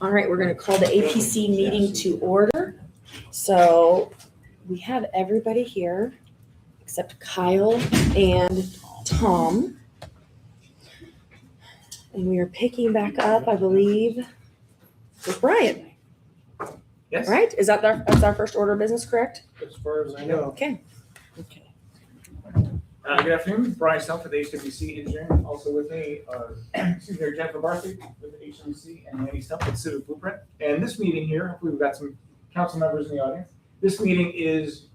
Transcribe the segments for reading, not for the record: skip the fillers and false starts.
All right, we're going to call the APC meeting to order. So we have everybody here except Kyle and Tom. And we are picking back up, I believe, with Brian. Yes. Right? That's our first order of business, correct? As far as I know. Okay. Good afternoon, Brian Self with HWC Engineering. Also with me are Jennifer Barkley with HWC and Andy Stumpf with Civic Blueprint. And this meeting here, hopefully we've got some council members in the audience. This meeting is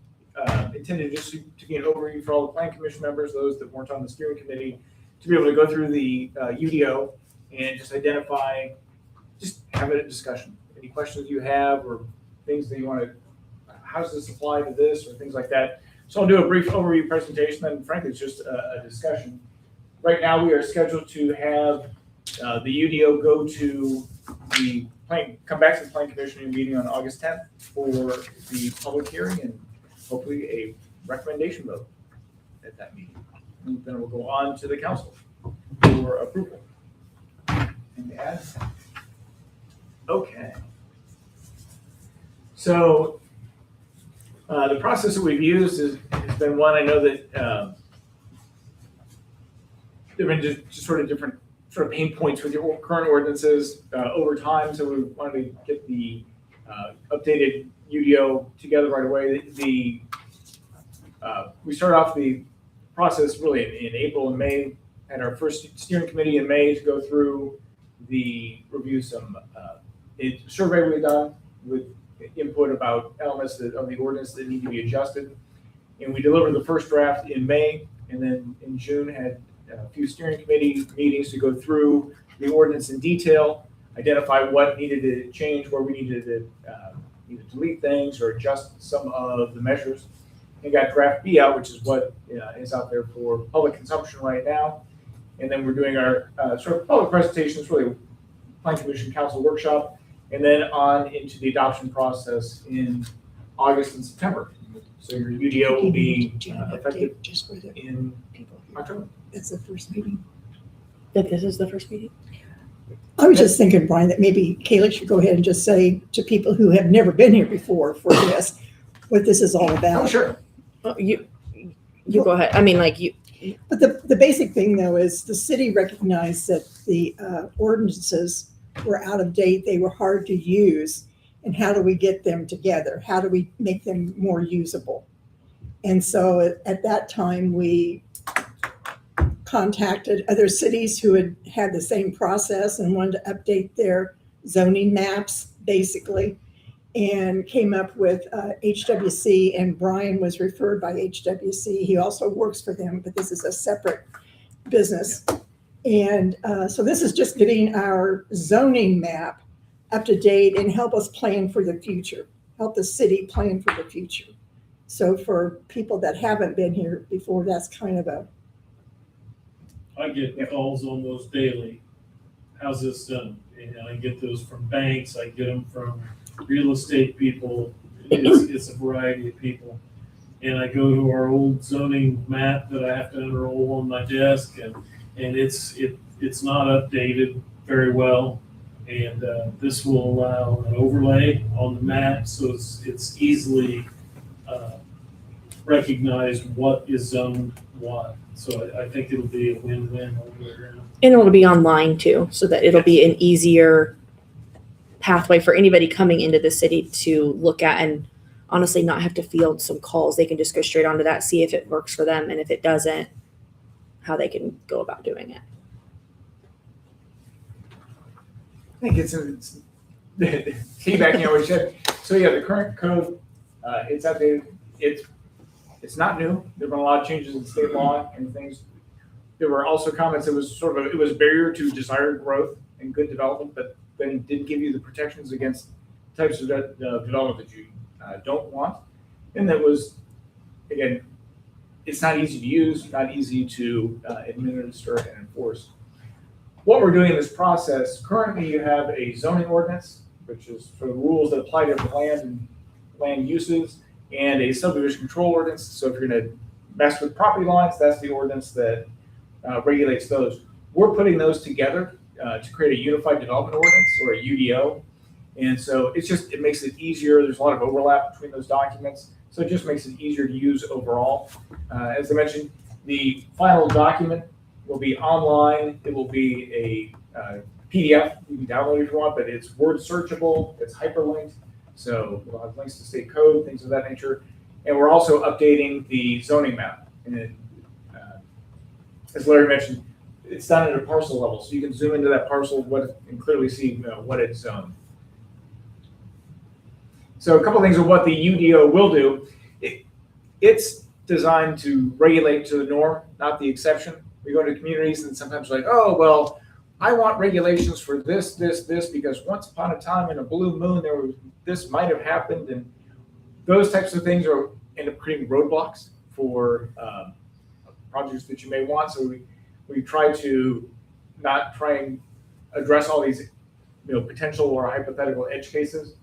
intended just to be an overview for all the Plan Commission members, those that weren't on the steering committee, to be able to go through the UDO and just identify, just have a discussion. Any questions you have or things that you want to, how does this apply to this or things like that. So I'll do a brief overview presentation, and frankly, it's just a discussion. Right now, we are scheduled to have the UDO go to come back to the Plan Commission meeting on August 10th for the public hearing and hopefully a recommendation vote at that meeting. And then we'll go on to the council for approval. Anything to add? Okay. So the process that we've used has been one. I know that there have been just sort of different sort of pain points with your current ordinances over time. So we wanted to get the updated UDO together right away. We started off the process really in April and May. Had our first steering committee in May to go through review some survey we've done with input about elements of the ordinance that need to be adjusted. And we delivered the first draft in May, and then in June had a few steering committee meetings to go through the ordinance in detail, identify what needed to change, where we needed to either delete things or adjust some of the measures, and got draft B out, which is what is out there for public consumption right now. And then we're doing our sort of public presentations, really Plan Commission Council workshop, and then on into the adoption process in August and September. So your UDO will be effective in October. That's the first meeting. That this is the first meeting? I was just thinking, Brian, that maybe Kayla should go ahead and just say to people who have never been here before for this, what this is all about. Oh, sure. You go ahead. I mean, like you. But the basic thing, though, is the city recognized that the ordinances were out of date. They were hard to use. And how do we get them together? How do we make them more usable? And so at that time, we contacted other cities who had had the same process and wanted to update their zoning maps, basically, and came up with HWC, and Brian was referred by HWC. He also works for them, but this is a separate business. And so this is just getting our zoning map up to date and help us plan for the future, help the city plan for the future. So for people that haven't been here before, that's kind of a... I get calls almost daily. How's this done? And I get those from banks. I get them from real estate people. It's a variety of people. And I go to our old zoning map that I have to unroll on my desk, and it's not updated very well. And this will allow an overlay on the map, so it's easily recognized what is zoned what. So I think it'll be a win-win all the way around. And it'll be online too, so that it'll be an easier pathway for anybody coming into the city to look at and honestly not have to field some calls. They can just go straight onto that, see if it works for them, and if it doesn't, how they can go about doing it. I think it's feedbacking on what you said. So yeah, the current code, it's updated. It's not new. There've been a lot of changes in state law and things. There were also comments. It was a barrier to desired growth and good development, but then it did give you the protections against types of development that you don't want. And that was, again, it's not easy to use, not easy to administer and enforce. What we're doing in this process, currently you have a zoning ordinance, which is for the rules that apply to land and land uses, and a subdivision control ordinance. So if you're going to mess with property lines, that's the ordinance that regulates those. We're putting those together to create a unified development ordinance, or a UDO. And so it makes it easier. There's a lot of overlap between those documents. So it just makes it easier to use overall. As I mentioned, the final document will be online. It will be a PDF. You can download it if you want, but it's word searchable. It's hyperlinked. So we'll have links to state code, things of that nature. And we're also updating the zoning map. And as Larry mentioned, it's done at a parcel level. So you can zoom into that parcel and clearly see what it's zoned. So a couple things of what the UDO will do. It's designed to regulate to the norm, not the exception. We go to communities and sometimes like, oh, well, I want regulations for this, because once upon a time in a blue moon, this might have happened. And those types of things end up creating roadblocks for projects that you may want. So we try to not try and address all these potential or hypothetical edge cases.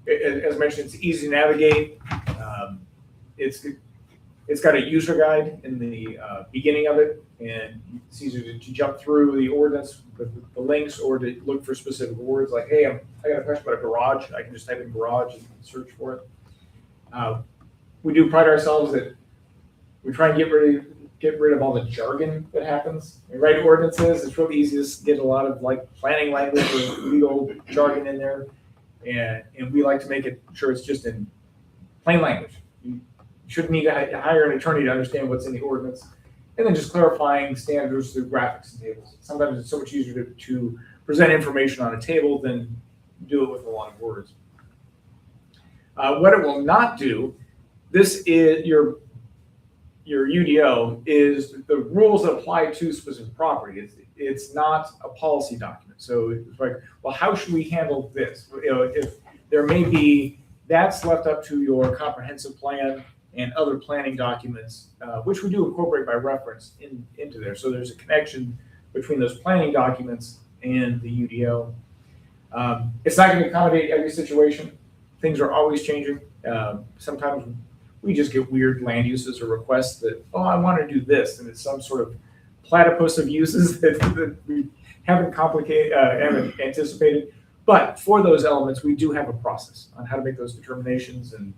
As mentioned, it's easy to navigate. It's got a user guide in the beginning of it, and it's easier to jump through the ordinance with the links or to look for specific words like, hey, I got a question about a garage. I can just type in garage and search for it. We do pride ourselves that we try and get rid of all the jargon that happens. We write ordinances. It's really easy to get a lot of planning language or legal jargon in there. And we like to make it sure it's just in plain language. You shouldn't need to hire an attorney to understand what's in the ordinance. And then just clarifying standards through graphics and tables. Sometimes it's so much easier to present information on a table than do it with a lot of words. What it will not do, this is your UDO, is the rules that apply to specific property. It's not a policy document. So it's like, well, how should we handle this? If there may be, that's left up to your comprehensive plan and other planning documents, which we do incorporate by reference into there. So there's a connection between those planning documents and the UDO. It's not going to accommodate every situation. Things are always changing. Sometimes we just get weird land uses or requests that, oh, I want to do this, and it's some sort of platypus of uses that we haven't anticipated. But for those elements, we do have a process on how to make those determinations, and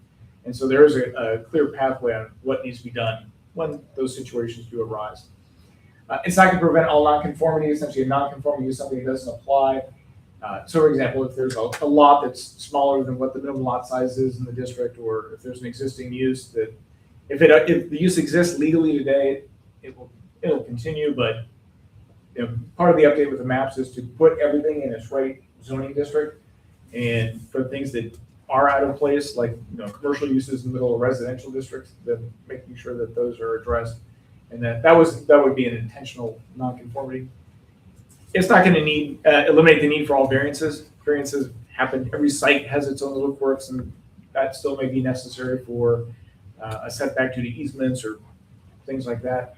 so there is a clear pathway on what needs to be done when those situations do arise. It's not going to prevent all nonconformity. Essentially, a nonconformity is something that doesn't apply. So, for example, if there's a lot that's smaller than what the minimum lot size is in the district, or if there's an existing use that, if the use exists legally today, it'll continue. But part of the update with the maps is to put everything in its right zoning district, and for things that are out of place, like commercial uses in the middle of residential districts, then making sure that those are addressed, and that would be an intentional nonconformity. It's not going to eliminate the need for all variances. Variances happen. Every site has its own little quirks, and that still may be necessary for a setback due to easements or things like that.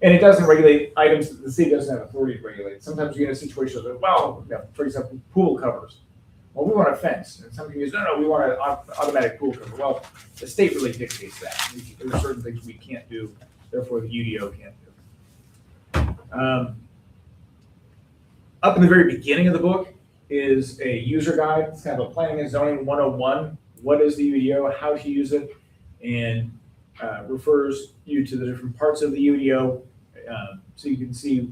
And it doesn't regulate items that the city doesn't have authority to regulate. Sometimes you get a situation where, well, for example, pool covers. Well, we want a fence. And some people say, no, we want an automatic pool cover. Well, the state really dictates that. There are certain things we can't do, therefore the UDO can't do. Up in the very beginning of the book is a user guide. It's kind of a planning and zoning 101. What is the UDO, how to use it, and refers you to the different parts of the UDO. So you can see,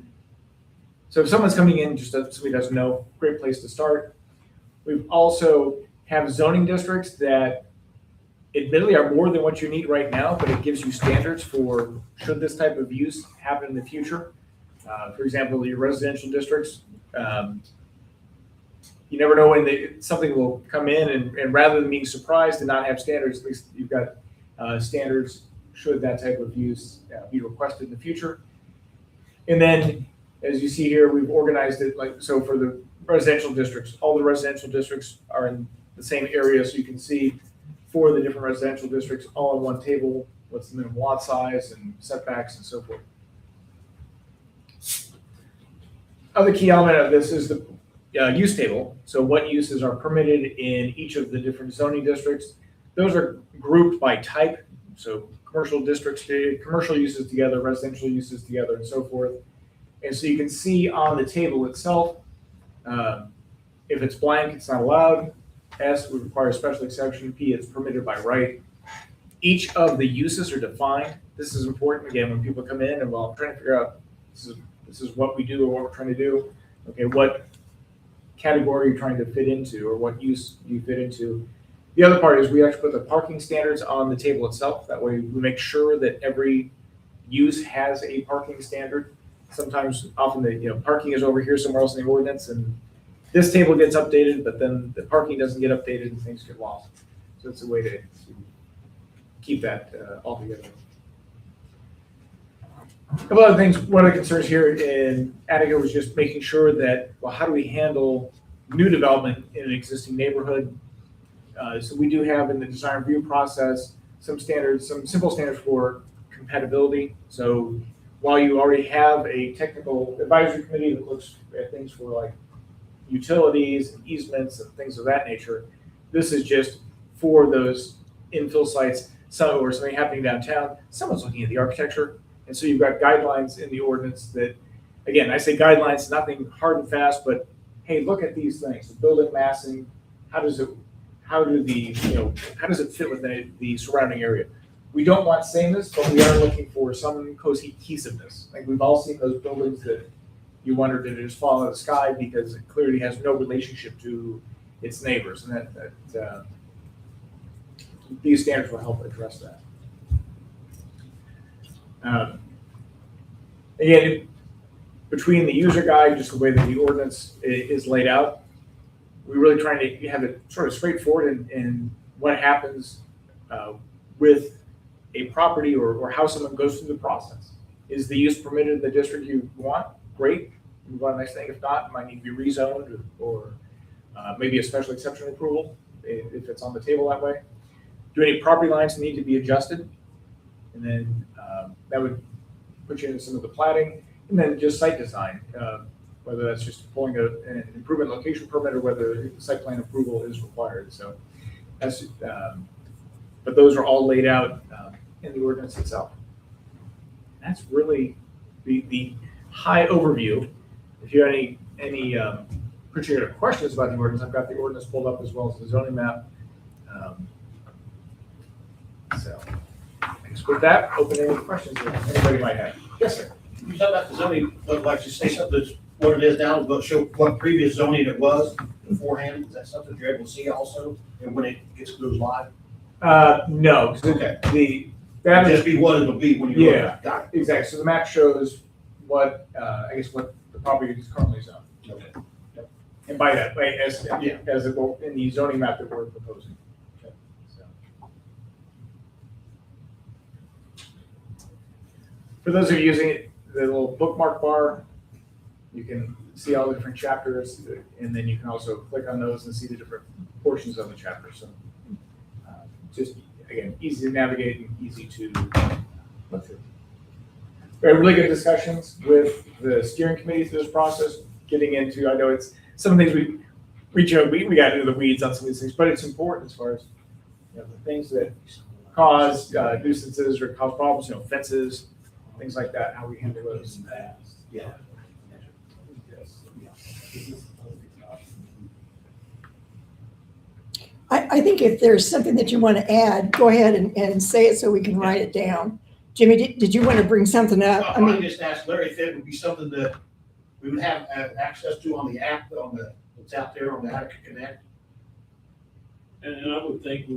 so if someone's coming in, just so somebody doesn't know, great place to start. We've also have zoning districts that admittedly are more than what you need right now, but it gives you standards for should this type of use happen in the future. For example, your residential districts, you never know when something will come in, and rather than being surprised and not have standards, at least you've got standards should that type of use be requested in the future. And then, as you see here, we've organized it so for the residential districts, all the residential districts are in the same area, so you can see for the different residential districts all in one table, what's the minimum lot size and setbacks and so forth. Other key element of this is the use table. So what uses are permitted in each of the different zoning districts. Those are grouped by type. So commercial districts, commercial uses together, residential uses together, and so forth. And so you can see on the table itself, If it's blank, it's not allowed. S would require a special exception. P, it's permitted by right. Each of the uses are defined. This is important, again, when people come in and, well, I'm trying to figure out, this is what we do or what we're trying to do. Okay, what category are you trying to fit into, or what use do you fit into? The other part is we actually put the parking standards on the table itself. That way we make sure that every use has a parking standard. Sometimes, often, parking is over here somewhere else in the ordinance, and this table gets updated, but then the parking doesn't get updated and things get lost. So it's a way to keep that all together. A couple other things, one of the concerns here in Attica was just making sure that, well, how do we handle new development in an existing neighborhood? So we do have in the design review process some standards, some simple standards for compatibility. So while you already have a technical advisory committee that looks at things for like utilities and easements and things of that nature, this is just for those infill sites, or something happening downtown, someone's looking at the architecture. And so you've got guidelines in the ordinance that, again, I say guidelines, nothing hard and fast, but hey, look at these things, the building massing, how does it fit within the surrounding area? We don't want sameness, but we are looking for some cohesiveness. Like we've all seen those buildings that you wonder, did it just fall out of the sky because it clearly has no relationship to its neighbors, and that these standards will help address that. Again, between the user guide, just the way that the ordinance is laid out, we're really trying to have it sort of straightforward in what happens with a property or how someone goes through the process. Is the use permitted in the district you want? Great. Move on to the next thing. If not, it might need to be rezoned or maybe a special exception approval if it's on the table that way. Do any property lines need to be adjusted? And then that would put you into some of the platting, and then just site design, whether that's just pulling an improvement location permit or whether site plan approval is required. So that's, but those are all laid out in the ordinance itself. That's really the high overview. If you have any particular questions about the ordinance, I've got the ordinance pulled up as well as the zoning map. So, thanks. With that, open any questions that anybody might have. Yes, sir. You talk about the zoning, but like you say something that's what it is now, but show what previous zoning it was beforehand. Is that something you're able to see also, and when it goes live? No, Okay. That Just be what it'll be when you look at it. Got it. exactly. So the map shows what what the property is currently zoned. Okay. And by that, as Yeah. as it will in the zoning map that we're proposing. Okay. So. For those of you using it, the little bookmark bar, you can see all the different chapters, and then you can also click on those and see the different portions of the chapter. So just, again, easy to navigate and easy to look through. We had really good discussions with the steering committee through this process, getting into, I know it's some things we got into the weeds on some of these things, but it's important as far as the things that cause nuisances or cause problems, fences, things like that, how we handle those. Yeah. I think if there's something that you want to add, go ahead and say it so we can write it down. Jimmy, did you want to bring something up? I just asked Larry if it would be something that we would have access to on the app, that's out there on the Attica Connect. And I would think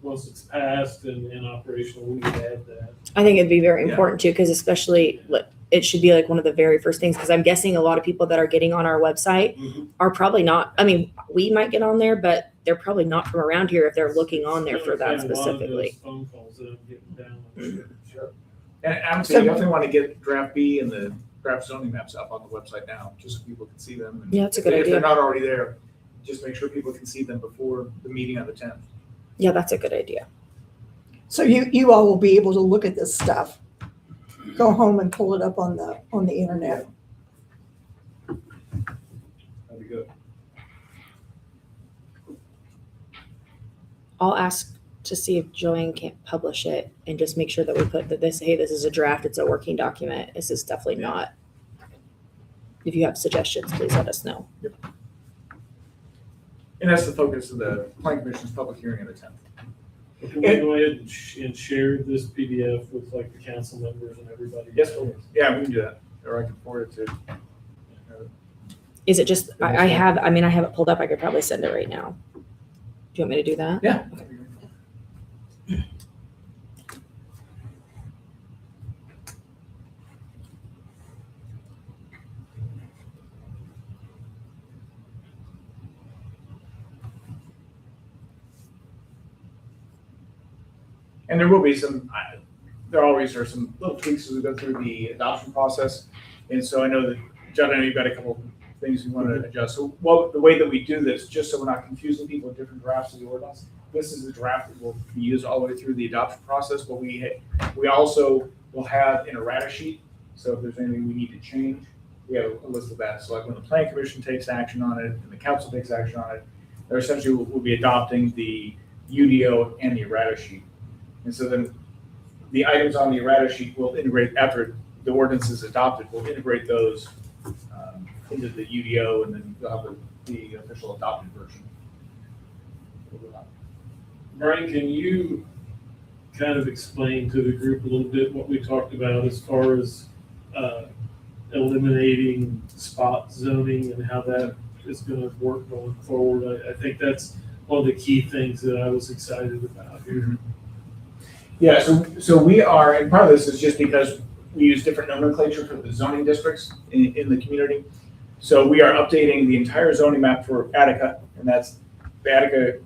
once it's passed and operational, we would add that. I think it'd be very Yeah. important too, because especially it should be like one of the very first things, because I'm guessing a lot of people that are getting on our website are probably not, I mean, we might get on there, but they're probably not from around here if they're looking on there for that specifically. Phone calls that I'm getting down. Sure. And I would say you definitely want to get draft B and the draft zoning maps up on the website now, just so people can see them. And Yeah, that's a good if idea. they're not already there, just make sure people can see them before the meeting on the 10th. Yeah, that's a good idea. So you all will be able to look at this stuff. Go home and pull it up on the internet. That'd be good. I'll ask to see if Joanne can't publish it and just make sure that we put that this is a draft, it's a working document. This is definitely not. If you have suggestions, please let us know. And that's the focus of the Plan Commission's public hearing on the 10th. Can we go ahead and share this PDF with like the council members and everybody? Yes, please. Yeah, we can do that, or I can forward it to. Is it just, I have it pulled up. I could probably send it right now. Do you want me to do that? Yeah. And there will be some, there always are some little tweaks as we go through the adoption process. And so I know that, John, I know you've got a couple of things you want to adjust. So the way that we do this, just so we're not confusing people with different drafts of the ordinance, this is the draft that will be used all the way through the adoption process, but we also will have an errata sheet. So if there's anything we need to change, we have a list of that. So like when the Plan Commission takes action on it and the council takes action on it, they're essentially will be adopting the UDO and the errata sheet. And so then the items on the errata sheet will integrate after the ordinance is adopted. We'll integrate those into the UDO, and then you'll have the official adopted version. Brian, can you kind of explain to the group a little bit what we talked about as far as eliminating spot zoning and how that is going to work going forward? I think that's one of the key things that I was excited about here. Yeah, so we are, and part of this is just because we use different nomenclature for the zoning districts in the community. So we are updating the entire zoning map for Attica, and that's the Attica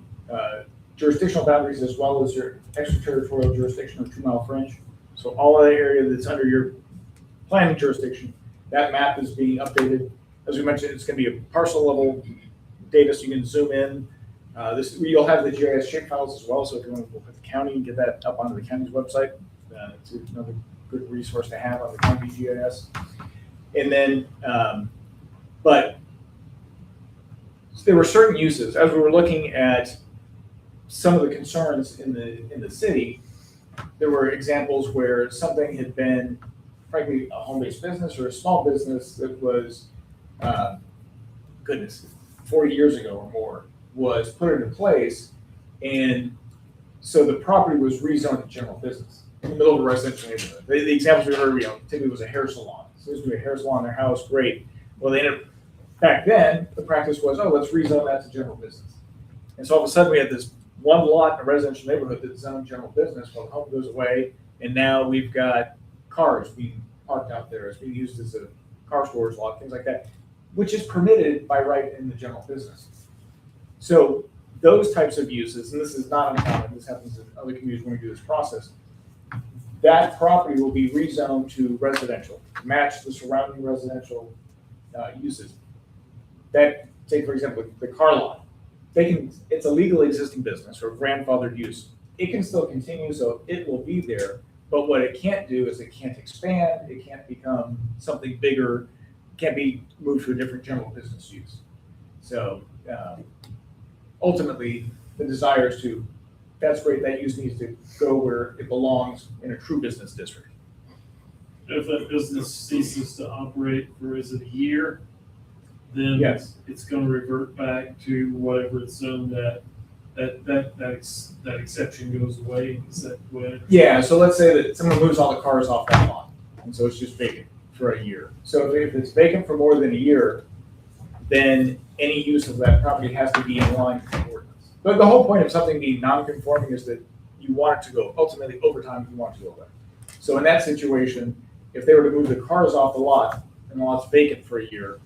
jurisdictional boundaries as well as your extraterritorial jurisdiction or 2 Mile Fringe. So all of the area that's under your planning jurisdiction, that map is being updated. As we mentioned, it's going to be a parcel level data, so you can zoom in. You'll have the GIS shape files as well, so if you want to look at the county and get that up onto the county's website, it's another good resource to have on the county GIS. And then, but there were certain uses as we were looking at some of the concerns in the city. There were examples where something had been, frankly, a home-based business or a small business that was, 40 years ago or more, was put into place, and so the property was rezoned to general business in the middle of a residential neighborhood. The examples we heard, typically was a hair salon. So this would be a hair salon in their house, great. Well, they ended up, back then, the practice was, let's rezone that to general business. And so all of a sudden we had this one lot in a residential neighborhood that's zoned general business. Well, the home goes away, and now we've got cars being parked out there. It's being used as a car storage lot, things like that, which is permitted by right in the general business. So those types of uses, and this is not uncommon, this happens in other communities when we do this process, that property will be rezoned to residential, match the surrounding residential uses. That, take for example, the car lot. It's a legal existing business or grandfathered use. It can still continue, so it will be there, but what it can't do is it can't expand, it can't become something bigger, can't be moved to a different general business use. So ultimately, the desire is to, that's great, that use needs to go where it belongs in a true business district. If that business ceases to operate for, is it a year, then Yes. it's going to revert back to whatever it's zoned that exception goes away. Is that what? Yeah, so let's say that someone moves all the cars off that lot, and so it's just vacant for a year. So if it's vacant for more than a year, then any use of that property has to be in line with the ordinance. But the whole point of something being non-conforming is that you want it to go, ultimately, over time, you want it to go away. So in that situation, if they were to move the cars off the lot, and the lot's vacant for a year,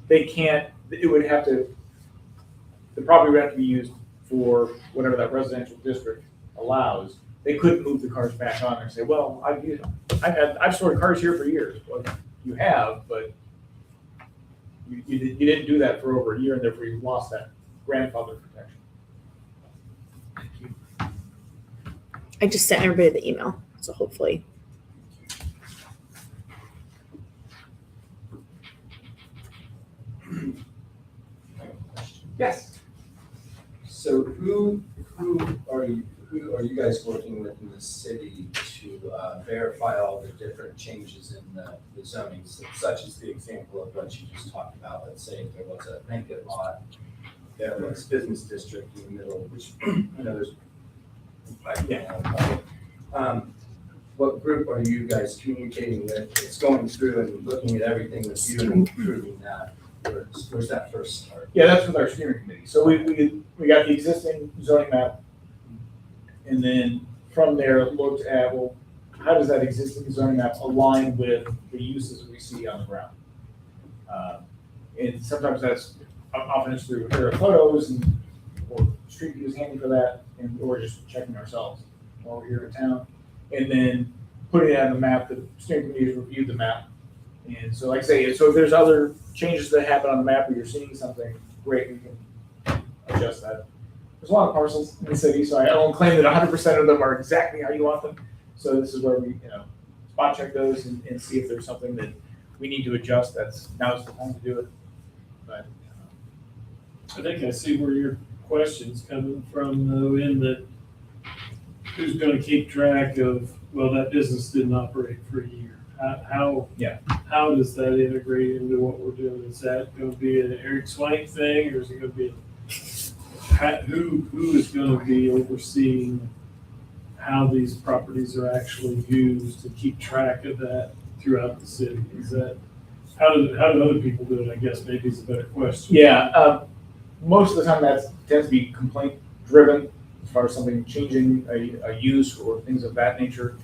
they can't, it would have to, the property would have to be used for whatever that residential district allows. They couldn't move the cars back on there and say, well, I've stored cars here for years. Well, you have, but you didn't do that for over a year, and therefore you lost that grandfather protection. Thank you. I just sent everybody the email, so hopefully. Yes. So who are you guys working with in the city to verify all the different changes in the zoning, such as the example of what you just talked about? Let's say if there was a vacant lot that was business district in the middle, which, you know, there's. Yeah. What group are you guys communicating with? It's going through and looking at everything with you and approving that. Where's that first start? Yeah, that's with our steering committee. So we got the existing zoning map. And then from there, looked at, well, how does that existing zoning map align with the uses that we see on the ground? And sometimes that's, often it's through aerial photos and, or street view is handy for that, and or just checking ourselves while we're here in town. And then putting it on the map, the steering committee has reviewed the map. And so like I say, so if there's other changes that happen on the map or you're seeing something, great, we can adjust that. There's a lot of parcels in the city, so I don't claim that 100% of them are exactly how you want them. So this is where we, spot check those and see if there's something that we need to adjust. Now's the time to do it. But I think I see where your question's coming from, though, in that who's gonna keep track of, well, that business didn't operate for a year? How does that integrate into what we're doing? Is that gonna be an Eric Swank thing, or is it gonna be, who is gonna be overseeing how these properties are actually used to keep track of that throughout the city? Is that, how do other people do it, I guess, maybe is a better question. yeah, most of the time that tends to be complaint driven as far as something changing a use or things of that nature.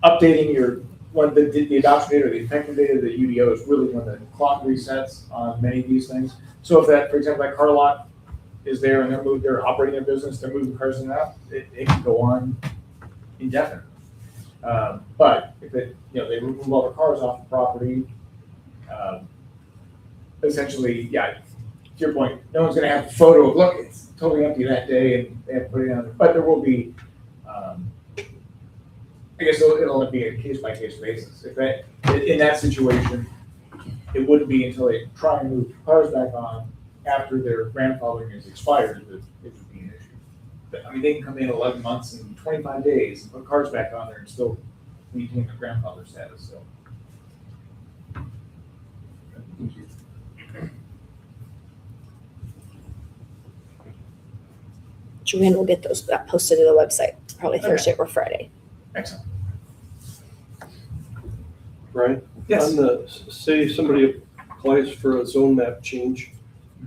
Updating when the adoption date or the effective date of the UDO is really when the clock resets on many of these things. So if that, for example, that car lot is there and they're operating their business, they're moving cars in and out, it can go on indefinitely. But if they remove all the cars off the property, essentially, yeah, to your point, no one's gonna have a photo of, look, it's totally empty that day and they have to put it on, but there will be, I guess it'll be a case by case basis. If that, in that situation, it wouldn't be until they try and move cars back on after their grandfathering is expired that it would be an issue. But, I mean, they can come in 11 months and 25 days and put cars back on there and still maintain their grandfather status, so. Thank you. Joanne will get that posted to the website probably Okay. Thursday or Friday. Excellent. Brian? Yes. On the, say somebody applies for a zone map change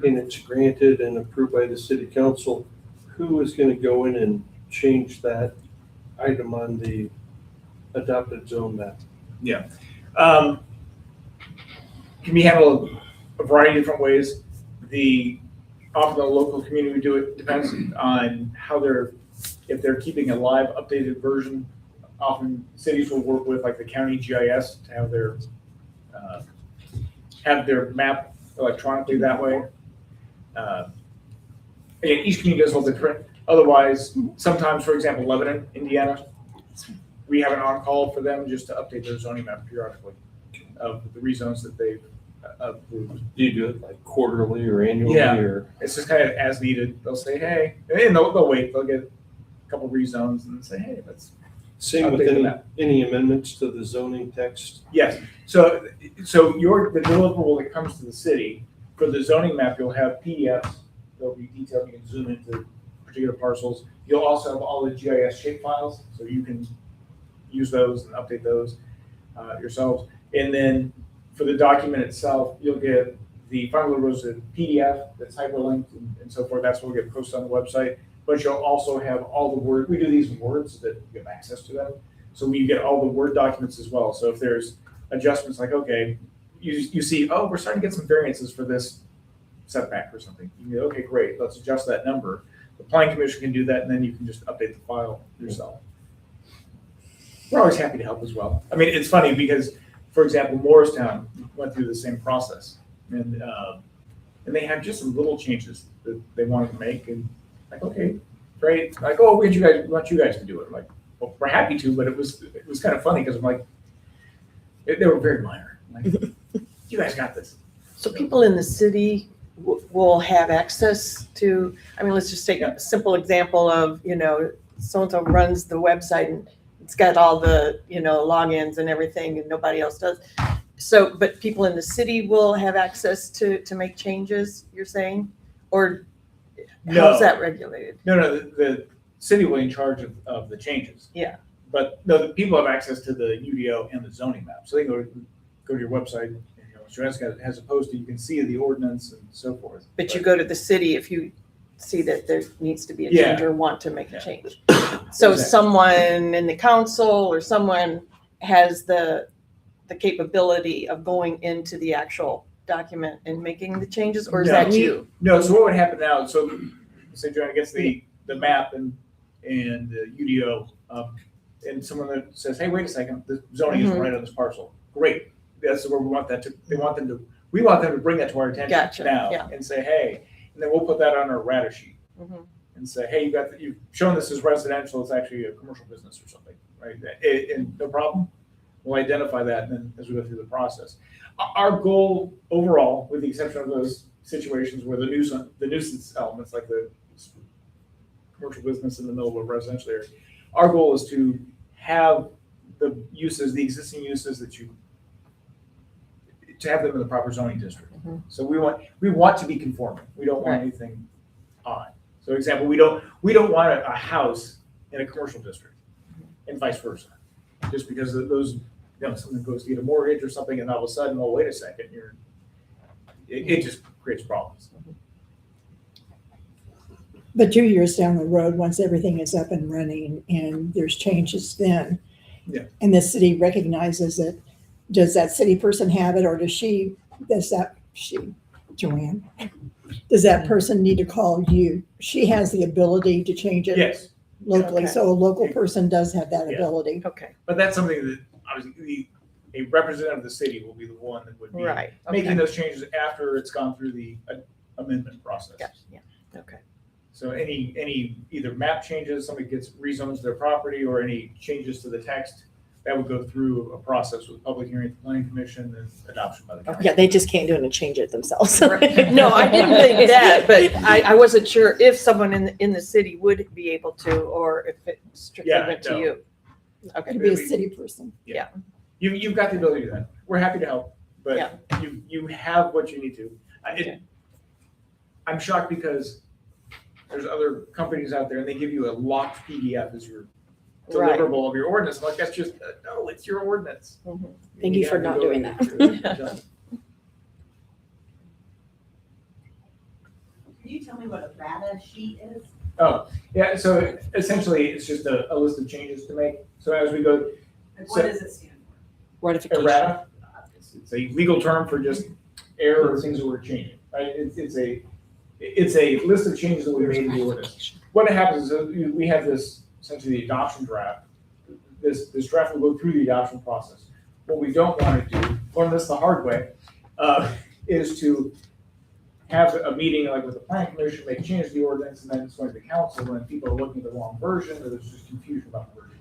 and it's granted and approved by the city council, who is gonna go in and change that item on the adopted zone map? Can be handled a variety of different ways. Often the local community would do it, depends on how if they're keeping a live updated version. Often cities will work with like the county GIS to have their map electronically that way. Again, each community does a little different. Otherwise, sometimes, for example, Lebanon, Indiana, we have an on-call for them just to update their zoning map periodically of the rezones that they've approved. Do you do it like quarterly or annually Yeah. or? It's just kind of as needed. They'll say, hey, and they'll wait. They'll get a couple rezones and say, hey, let's. Same with Update the map. any amendments to the zoning text? Yes. So the deliverable that comes to the city for the zoning map, you'll have PDFs. They'll be detailed. You can zoom into particular parcels. You'll also have all the GIS shape files, so you can use those and update those yourselves. And then for the document itself, you'll get the final was a PDF that's hyperlinked and so forth. That's what will get posted on the website. But you'll also have all the Word. We do these in Word so that you have access to them. So we get all the Word documents as well. So if there's adjustments like, okay, you see, oh, we're starting to get some variances for this setback or something. You can go, okay, great, let's adjust that number. The planning commission can do that, and then you can just update the file yourself. We're always happy to help as well. I mean, it's funny because, for example, Morristown went through the same process, and they had just some little changes that they wanted to make, and like, okay, great. Like, oh, we want you guys to do it. I'm like, well, we're happy to, but it was kind of funny because I'm like, they were very minor. I'm like, you guys got this. So people in the city will have access to, I mean, let's just take a simple example of, so-and-so runs the website and it's got all the, logins and everything and nobody else does. So, but people in the city will have access to make changes, you're saying? Or how's No. that regulated? No, the city will be in charge of the changes. Yeah. But no, the people have access to the UDO and the zoning map, so they can go to your website, as opposed to, you can see the ordinance and so forth. But you go to the city if you see that there needs to be a Yeah. change or want to make a Yeah. change. So Exactly. someone in the council or someone has the capability of going into the actual document and making the changes, or is No. that you? No, so what would happen now, so say Joanna gets the map and the UDO, and someone that says, hey, wait a second, the zoning is Mhm. right on this parcel. Great, that's where we want that to, we want them to bring that to our attention Gotcha, now yeah. and say, hey, and then we'll put that on our rata sheet Mhm. and say, hey, you've shown this as residential, it's actually a commercial business or something, right? And no problem, we'll identify that and then as we go through the process. Our goal overall, with the exception of those situations where the nuisance elements, like the commercial business in the middle of a residential area, our goal is to have the uses, the existing uses to have them in the proper zoning district. Mhm. So we want to be conforming. We don't want Right. anything odd. So example, we don't want a house in a commercial district and vice versa. Just because of those, someone goes to get a mortgage or something and all of a sudden, oh, wait a second, it just creates problems. But 2 years down the road, once everything is up and running and there's changes then, Yeah. and the city recognizes it, does that city person have it, or Joanne, does that person need to call you? She has the ability to change it Yes, locally, Okay. so a local person does have that Yeah. ability. Okay, but that's something that obviously a representative of the city will be the one that would be right. making Okay. those changes after it's gone through the amendment process. Gotcha, yeah, okay. So any either map changes, somebody gets rezones their property, or any changes to the text, that would go through a process with public hearing at the planning commission and adoption by the council. Yeah, they just can't do it and change it themselves. No, I didn't think that, but I wasn't sure if someone in the city would be able to, or if it strictly Yeah, went to no. you. Okay, Could be a city person. You've got the ability to do that. We're happy to help, Yeah. but you have what you need to. Okay. I'm shocked because there's other companies out there and they give you a locked PDF as your Right. deliverable of your ordinance. I'm like, that's just, no, it's your ordinance. Mhm. Thank you for have the not doing ability that. to- Can you tell me what a RADA sheet is? Oh, yeah, so essentially, it's just a list of changes to make. So as we go, Like, So- what does it stand for? Ratification. errata, it's a legal term for just error or things that we're changing, right? It's a list of changes that we made in the ordinance. What happens is we have this, essentially the adoption draft. This draft will go through the adoption process. What we don't want to do, learn this the hard way, is to have a meeting like with the planning commission, make changes to the ordinance, and then it's going to the council when people are looking at the wrong version, or there's just confusion about the version.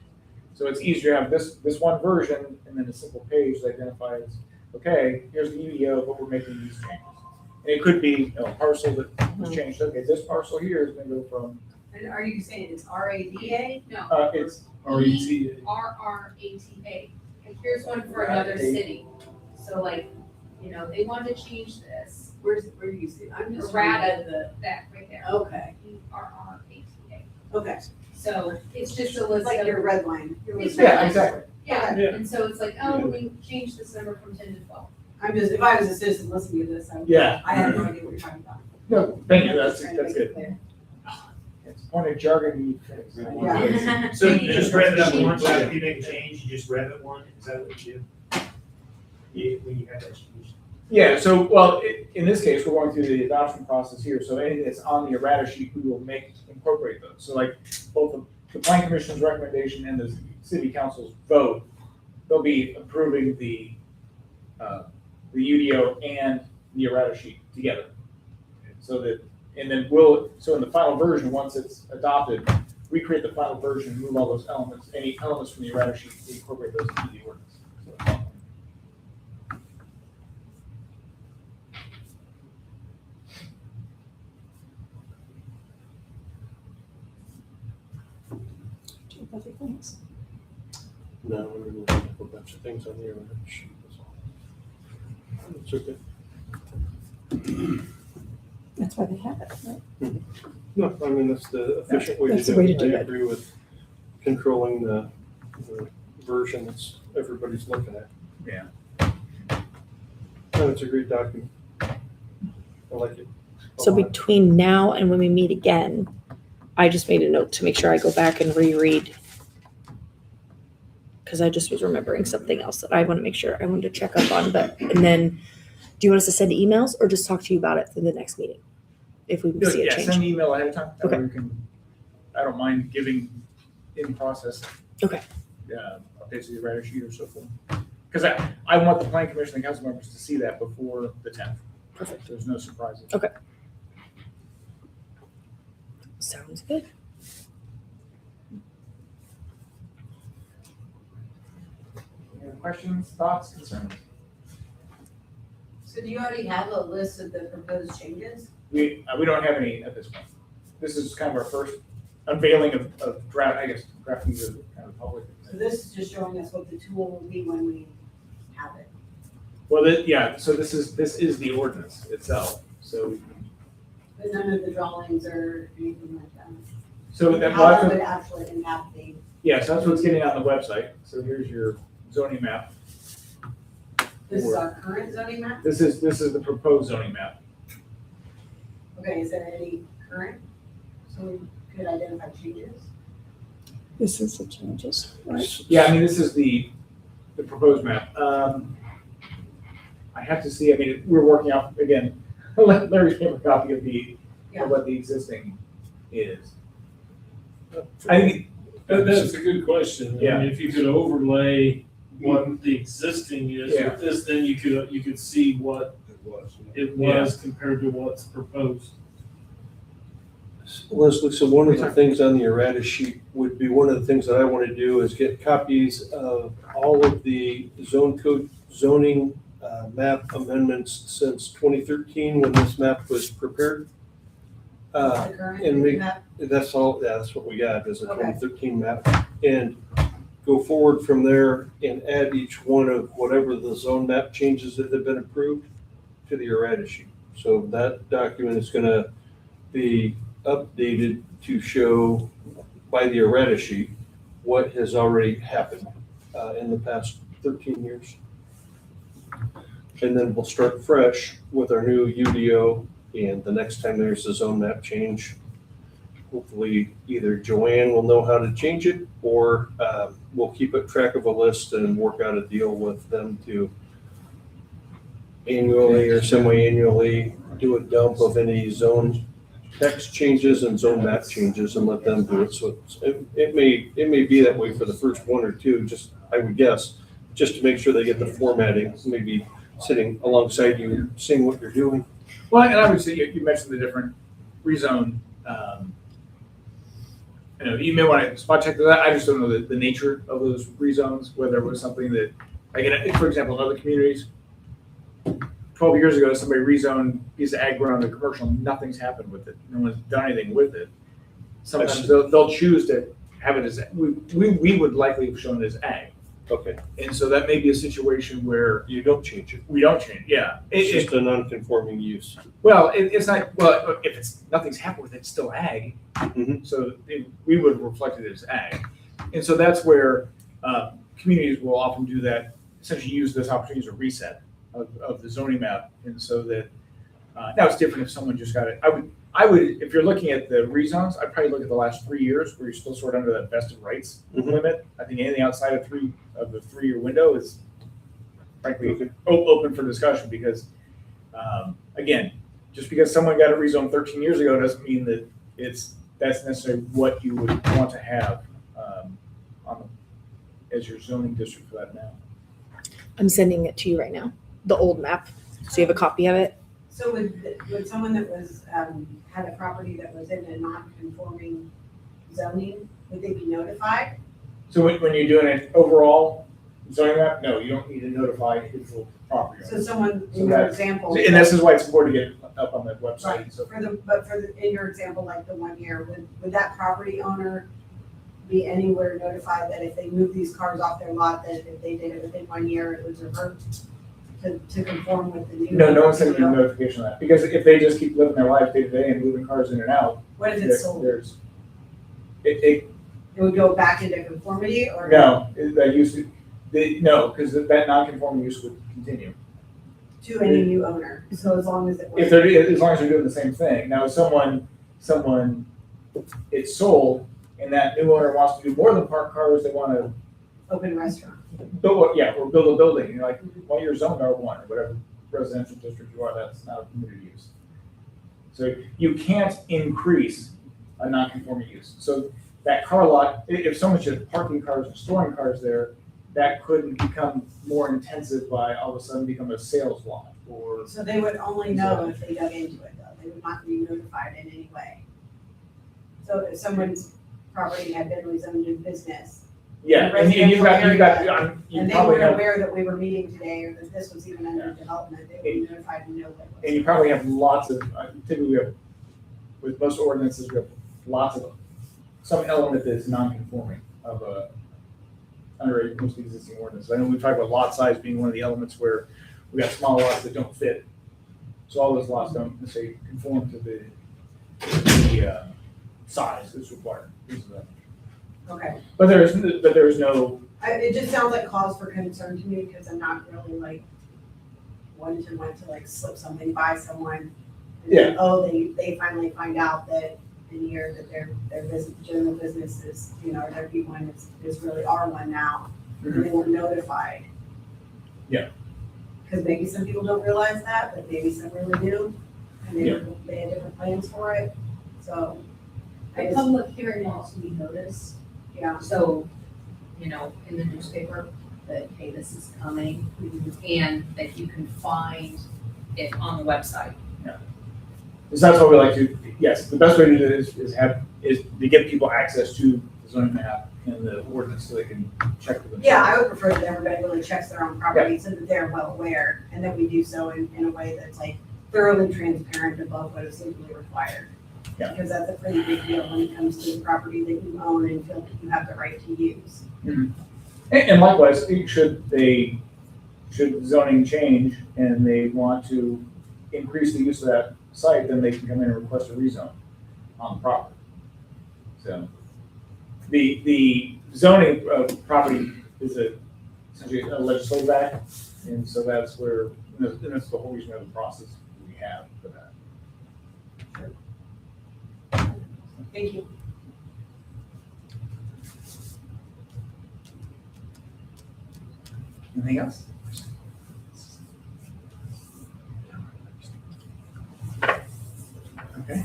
So it's easier to have this one version and then a simple page that identifies, okay, here's the UDO, but we're making these changes. And it could be a parcel that was changed. Okay, this parcel here is going to go from, And are you saying it's RADA? No, it's RETA. RRATA. And here's one for another city. So like, they wanted to change this. Where do you see? I'm just Errata, reading the, that right there. okay, RRATA. okay. So it's just a It's list like of. your red line. It's yeah, right. exactly. Yeah, Yeah. and so it's like, oh, we changed this number from 10 to 12. I'm just, if I was a citizen listening to this, Yeah. I had no idea what you're talking about. No, thank you, that's Just trying to make it good. clear. It's a point of jargon you fix. Yeah. So you just read it up once, after you make a change, you just read it one, is that what you do? When you have that change? Yeah, so, well, in this case, we're going through the adoption process here, so anything that's on the errata sheet, we will incorporate those. So like, both the plan commission's recommendation and the city council's vote, they'll be approving the UDO and the errata sheet together. So that, and then so in the final version, once it's adopted, we create the final version, move all those elements, any elements from the errata sheet, we incorporate those into the ordinance. So, Other things. No, we're gonna have a bunch of things on the other sheet. That's all. It's okay. That's why they have it, right? No, I mean, that's the efficient way to That's the do way to it. do I it. agree with controlling the version that's everybody's looking at. Yeah. And it's a great document. I like it. a So lot. between now and when we meet again, I just made a note to make sure I go back and reread. Because I just was remembering something else that I want to make sure I wanted to check up on, and then, do you want us to send emails or just talk to you about it through the next meeting? If we see a Yeah, send change. an email ahead of time. That way Okay. we can, I don't mind giving in process. Okay. Updates of the writer sheet or so forth. Because I want the planning commission and council members to see that before the 10th. Perfect. There's no surprises. Sounds good. Any other questions, thoughts, concerns? So do you already have a list of the proposed changes? We don't have any at this point. This is kind of our first unveiling of draft, I guess, drafting to kind of public. So this is just showing us what the tool will be when we have it. Well, so this is the ordinance itself, so. But none of the drawings or anything like that. So that, How that would actually impact the, yeah, so that's what's getting on the website. So here's your zoning map. this is our current zoning map? This is the proposed zoning map. Okay, is there any current? So we could identify changes? This is the changes, right? Yeah, I mean, this is the proposed map. I have to see, I mean, we're working out, again, Larry's paper copy of what the existing is. I think, That's a good question. Yeah. I mean, if you could overlay what the existing is Yeah. with this, then you could see what it was compared to what's proposed. Leslie, so one of the things on the errata sheet would be, one of the things that I want to do is get copies of all of the zoning map amendments since 2013, when this map was prepared. The current and we- map? That's all, yeah, that's what we got, is a Okay. 2013 map. And go forward from there and add each one of whatever the zone map changes that have been approved to the errata sheet. So that document is gonna be updated to show by the errata sheet what has already happened in the past 13 years. And then we'll start fresh with our new UDO, and the next time there's a zone map change, hopefully either Joanne will know how to change it, or we'll keep a track of a list and work out a deal with them to annually or semi-annually do a dump of any zone text changes and zone map changes and let them do it. So it may be that way for the first one or two, just, I would guess, just to make sure they get the formatting, maybe sitting alongside you, seeing what you're doing. well, and I would say, you mentioned the different rezone, you may want to spot check that. I just don't know the nature of those rezones, whether it was something that, like, for example, in other communities, 12 years ago, somebody rezoned piece of ag ground to commercial, nothing's happened with it. No one's done anything with it. Sometimes they'll choose to have it as, we would likely have shown it as ag. Okay, And so that may be a situation where you don't change it. we don't change, yeah. It's just a non-conforming use. Well, it's not, well, if nothing's happened with it, it's still ag. Mhm. So we would reflect it as ag. And so that's where communities will often do that, essentially use this opportunity as a reset of the zoning map. And so that, now it's different if someone just got it. I would, if you're looking at the rezones, I'd probably look at the last 3 years where you're still sort of under that vested rights Mhm. limit. I think anything outside of the 3-year window is frankly Okay. open for discussion, because again, just because someone got a rezone 13 years ago doesn't mean that that's necessarily what you would want to have as your zoning district for that now. I'm sending it to you right now, the old map, so you have a copy of it. So would someone that was, had a property that was in a non-conforming zoning, would they be notified? So when you're doing an overall zoning map, no, you don't need to notify individual property So owners. someone, So in your that- example. And this is why it's important to get it up on that website. Right, So in your example, like the 1 year, would that property owner be anywhere notified that if they move these cars off their lot, that if they did it within 1 year, it was revert? to conform with the new. No one sent you a notification of that, because if they just keep living their life day to day and moving cars in and out, What if it's sold? there's, it, It would go back into conformity or? no, that used to, no, because that non-conforming use would continue. To any new owner, so as long as it was. If as long as they're doing the same thing. Now, if someone, it's sold, and that new owner wants to do more than park cars, they wanna Open restaurant. build, or build a building, you're like, well, you're zoned R1, or whatever residential district you are, that's not a permitted use. So you can't increase a non-conforming use. So that car lot, if someone's just parking cars and storing cars there, that could become more intensive by all of a sudden become a sales lot, or. So they would only know if they dug into it though, they would not be notified in any way. So if someone's property had been rezoned in business, Yeah, and you and they probably weren't have, aware that we were meeting today or that this was even under development, they would be notified and know what and you was. probably have lots of, typically we have, with most ordinances, we have lots of, some element that's non-conforming of under most existing ordinances. I know we talked about lot size being one of the elements where we got small lots that don't fit. So all those lots don't necessarily conform to the size that's required. Okay, But there is no, it just sounds like cause for concern to me because I'm not really like one to want to like slip something by someone. And then, oh, they finally find out that in a year that their business, general business is, their B1 is really R1 now, and they weren't notified. Yeah. Because maybe some people don't realize that, but maybe some really do, and they had different plans for it, so. I The just, public hearing wants to be noticed, yeah, so, in the newspaper, that, hey, this is coming, and that you can find it on the website. because that's what we like to, yes, the best way to do it is to get people access to the zoning map and the ordinance so they can check for themselves. yeah, I would prefer that everybody really checks their own property so that they're well aware, and that we do so in a way that's like thoroughly transparent above what is legally required. Yeah. Because that's a pretty big deal when it comes to the property that you own and feel that you have the right to use. And likewise, should zoning change and they want to increase the use of that site, then they can come in and request a rezone on the property. So the zoning of property is essentially a legislative act, and so that's where, and that's the whole reason of the process we have for that. Thank you. Anything else? Okay.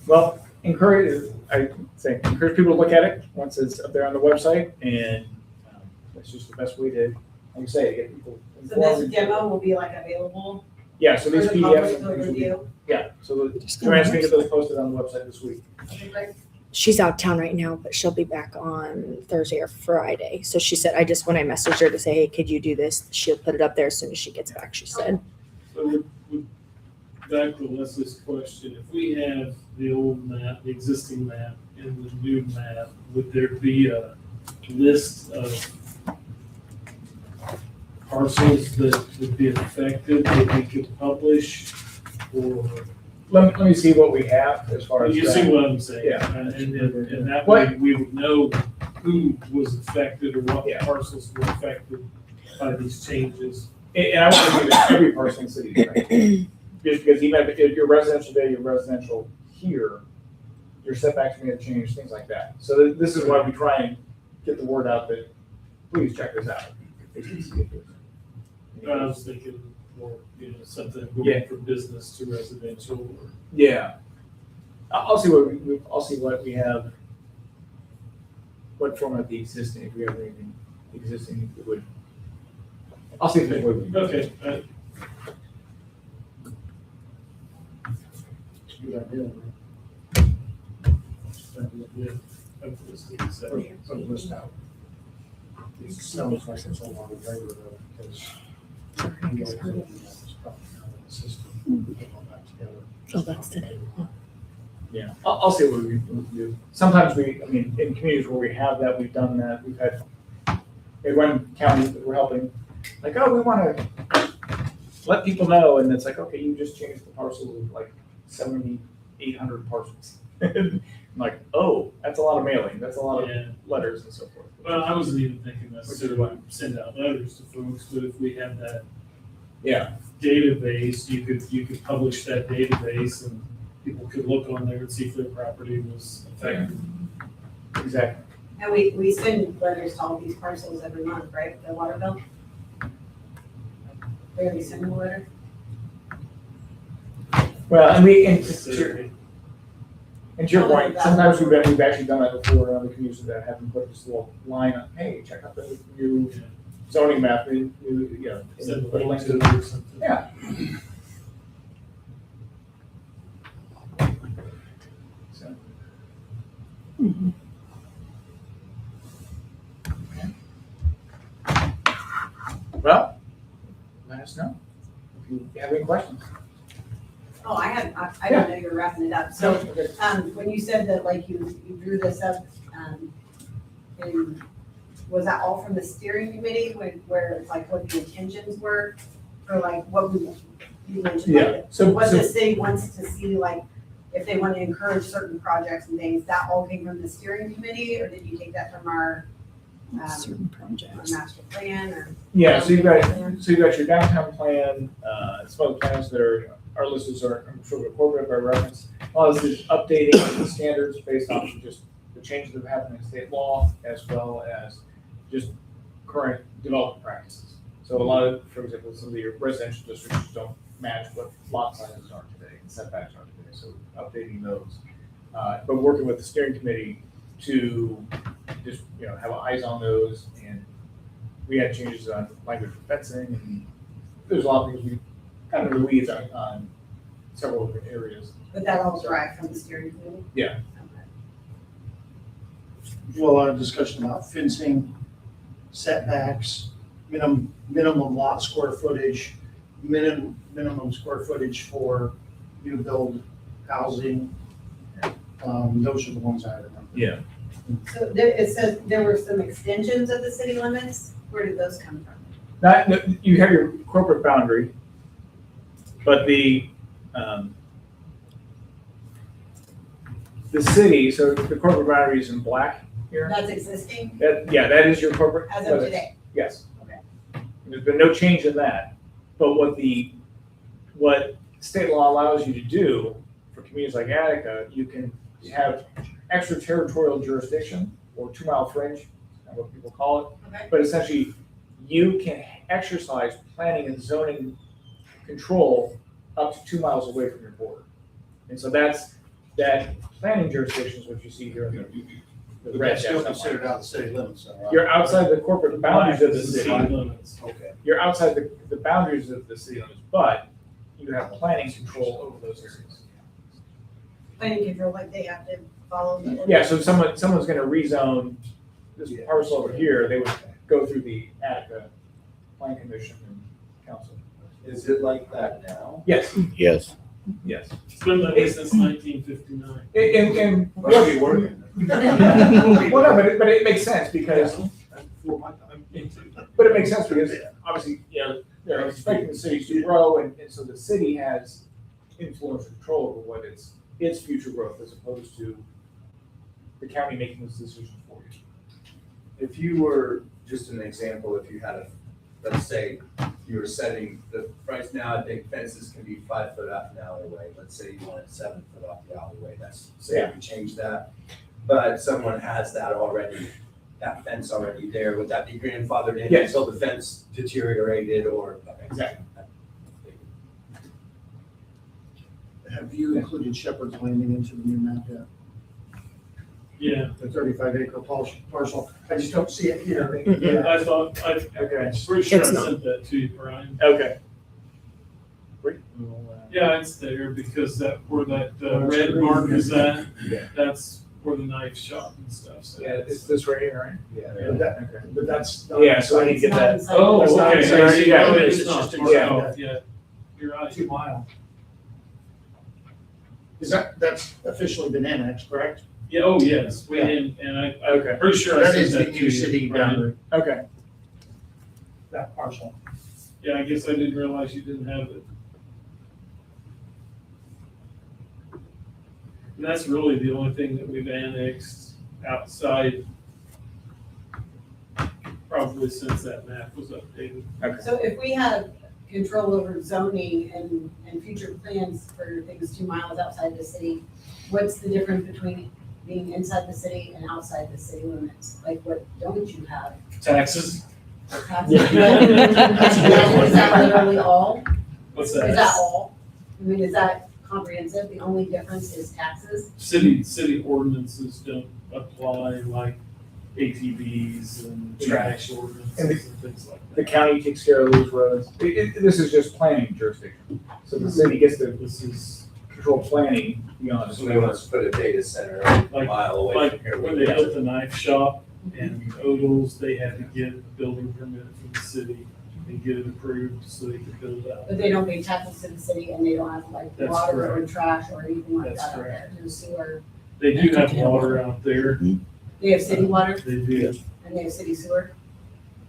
Well, encourage people to look at it once it's up there on the website, and that's just the best way to, like you say, get people So informed. this demo will be like available Yeah, so for these the PDFs public and to things will be, review? yeah, so Joanne's gonna get those posted on the website this week. Okay, great. She's out of town right now, but she'll be back on Thursday or Friday. So she said, when I messaged her to say, hey, could you do this? She'll put it up there as soon as she gets back, she said. So back to Leslie's question, if we have the old map, the existing map, and the new map, would there be a list of parcels that would be affected that we could publish? Or, Let me see what we have as far as you that. see what I'm saying? Yeah. And that way we would know who was affected or what Yeah. parcels were affected by these changes. And I want to give it every person in the city, right? Just because even if you're residential there, you're residential here, your setbacks may have changed, things like that. So this is why we try and get the word out that, please check this out. I was thinking more, something Yeah. going from business to residential or. Yeah. I'll see what we have, what format the existing, if we have anything existing, it would. I'll see if there's a way we can. Okay, Good idea. yeah. I'm just gonna say. Put a list out. It sounds like it's a lot of labor though, because. you guys are looking at this probably not in the system, put all that together. Oh, that's today. Yeah, I'll see what we can do. Sometimes in communities where we have that, we've done that, we've had one county that we're helping, like, oh, we want to let people know, and it's like, okay, you just changed the parcel of like 7,800 parcels. I'm like, oh, that's a lot of mailing, that's a lot of Yeah. letters and so forth. Well, I wasn't even thinking Which is necessarily send out letters to folks, but if we had that Yeah, database, you could publish that database and people could look on there and see if their property was affected. exactly. And we send letters to all these parcels every month, right, the water bill? We're gonna be sending a letter? Well, and and So, to your point, sometimes we've actually done that before in other communities that haven't put this little line on, hey, check out the new yeah, zoning map, new, you know, send a put a link link to to it or something. Yeah. So, well, let us know if you have any questions. Oh, I don't know you were wrapping it up, so, Okay. when you said that, like, you drew this up, and was that all from the steering committee, where it's like what the intentions were? Or like what you mentioned, Yeah, like, so- what so- the city wants to see, like, if they want to encourage certain projects and things, that all came from the steering committee, or did you take that from our Certain our projects. master plan, or? Yeah, so you've got your downtown plan, some other plans that are listed, are sort of incorporated by reference. All this is updating the standards based off of just the changes that have happened in state law, as well as just current development practices. So a lot of, for example, some of your residential districts don't match what lot sizes are today and setbacks are today, so updating those. But working with the steering committee to just, have eyes on those, and we had changes on language for fencing, and there's a lot of things we kind of in the weeds on several different areas. But that all derived from the steering committee? Yeah. Okay. There's a lot of discussion about fencing, setbacks, minimum lot square footage, minimum square footage for new build housing. Those are the ones I remember. Yeah. So it says there were some extensions of the city limits, where did those come from? You have your corporate boundary, but the city, so the corporate boundary is in black here. That's existing That is your corporate. as of today? Yes. Okay. There's been no change in that, but what state law allows you to do for communities like Attica, you can have extraterritorial jurisdiction, or 2 mile fringe, that's what people call it. Okay. But essentially, you can exercise planning and zoning control up to 2 miles away from your border. And so that planning jurisdiction is what you see here in the But red. that's still dots. considered out the city limits, though, right? You're outside the corporate boundaries of the city. Limits. Okay. You're outside the boundaries of the city limits, but you have planning control over those areas. Planning control, like they have to follow the. Yeah, so if someone's gonna rezone this parcel over here, they would go through the Attica Plan Commission and Council. Is it like that now? Yes, Yes. yes. It's been that way since 1959. And Must be working. well, no, but it makes sense because, Before my time. but it makes sense because obviously, they're expecting the cities to grow, and so the city has influence and control over what its future growth, as opposed to the county making those decisions for you. If you were, just an example, if you had let's say you were setting the price now, I think fences can be 5 foot off an alleyway. Let's say you wanted 7 foot off the alleyway, say you change that. But someone has that already, that fence already there, would that be grandfathered in Yes. until the fence deteriorated or? Exactly. Have you included Shepherd's Landing into the new map yet? Yeah, The 35-acre parcel? I just don't see it here. I thought, I'm Okay. pretty sure I It's not. sent that to you, Brian. Okay. Yeah, it's there because where that red mark is at, Yeah. that's where the knife shop and stuff, so. Yeah, it's this right here, Yeah. But that's. right? Yeah, so I need to get that. It's not Oh, That's not okay, inside yeah, city yeah, limits, it's it's not just marked inside. off yet. You're right. 2 mile. That's officially been annexed, correct? Yeah, oh, yes, Yeah. and Okay. I'm pretty sure I That sent is the that to new you, city Brian. boundary. Okay. that parcel. Yeah, I guess I didn't realize you didn't have it. And that's really the only thing that we've annexed outside, probably since that map was updated. So if we have control over zoning and future plans for things 2 miles outside the city, what's the difference between being inside the city and outside the city limits? Like, what don't you have? Taxes? Taxes? Is that literally all? What's Is that that? all? I mean, is that comprehensive? The only difference is taxes? City ordinances don't apply like ATVs and trash ordinances and things like The that. county takes care of those roads. This is just planning jurisdiction. So the city gets to This is control planning beyond. So we want to put a data center a Like- mile away like from here. when they built the knife shop and Odell's, they had to get a building permit from the city and get it approved so they could build out. But they don't pay taxes to the city and they don't have like That's water or correct. trash or anything like That's that out there, correct. no sewer. They do have water out there. They have city water They do. and they have city sewer?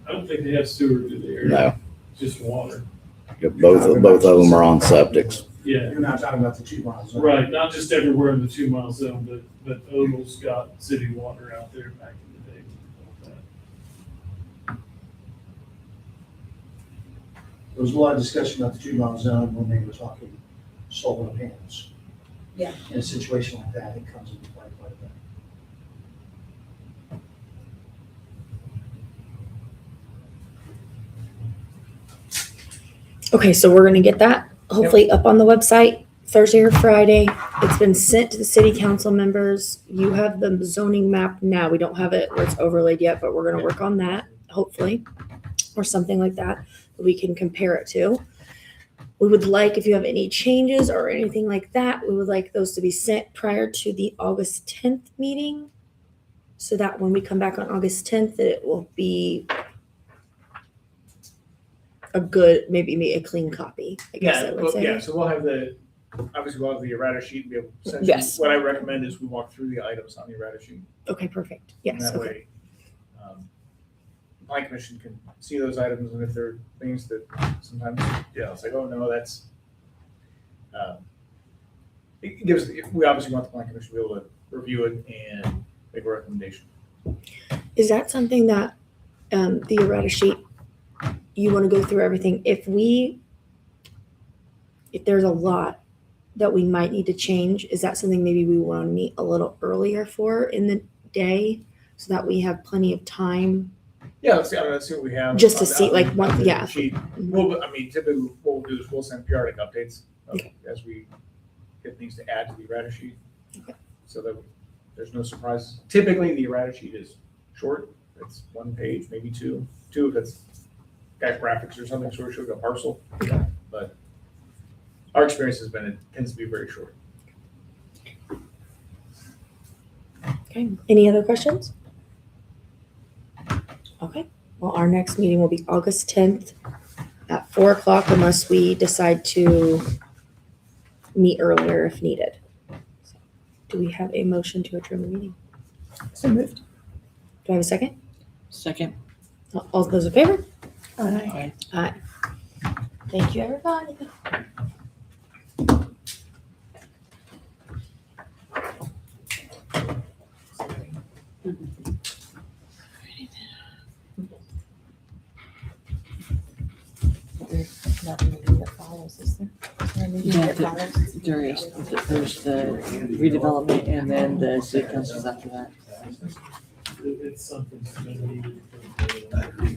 I don't think they have sewer to there. No, Just water. both of them are on septics. Yeah, You're not talking about the 2 miles. right. Not just everywhere in the 2 mile zone, but Odell's got city water out there back in the day. There was a lot of discussion about the 2 mile zone when they were talking solar panels. Yeah. In a situation like that, it comes into play quite a bit. Okay, so we're gonna get that hopefully up on the website Thursday or Friday. It's been sent to the city council members. You have the zoning map now. We don't have it where it's overlaid yet, but we're gonna work on that, hopefully, or something like that we can compare it to. We would like, if you have any changes or anything like that, we would like those to be sent prior to the August 10th meeting. So that when we come back on August 10th, that it will be a good, maybe a clean copy, I guess I would say. Yeah, so we'll have obviously we'll have the errata sheet and be able to send you. Yes. What I recommend is we walk through the items on the errata sheet. Okay, perfect. And Yes, that okay. way, the planning commission can see those items, and if there are things that sometimes, it's like, oh, no, that's, it gives, we obviously want the planning commission to be able to review it and make a recommendation. Is that something that, the errata sheet, you want to go through everything? If there's a lot that we might need to change, is that something maybe we want to meet a little earlier for in the day so that we have plenty of time? Yeah, let's see what we have. Just to on the- see, like, on one- the yeah. sheet. Well, I mean, typically what we'll do is we'll send periodic updates Okay. as we get things to add to the errata sheet. Okay. So that there's no surprises. Typically, the errata sheet is short. It's 1 page, maybe two if it's got graphics or something, so it shows a parcel. Okay. But our experience has been, it tends to be very short. Okay, any other questions? Okay, well, our next meeting will be August 10th at 4 o'clock unless we decide to meet earlier if needed. Do we have a motion to adjourn the meeting? So moved. Do I have a second? Second. All those in favor? Aye. Aye. Thank you, everybody. Not a meeting that follows, is there? Is there a meeting that follows? There's the redevelopment and then the city councils after that. It's something that's been needed for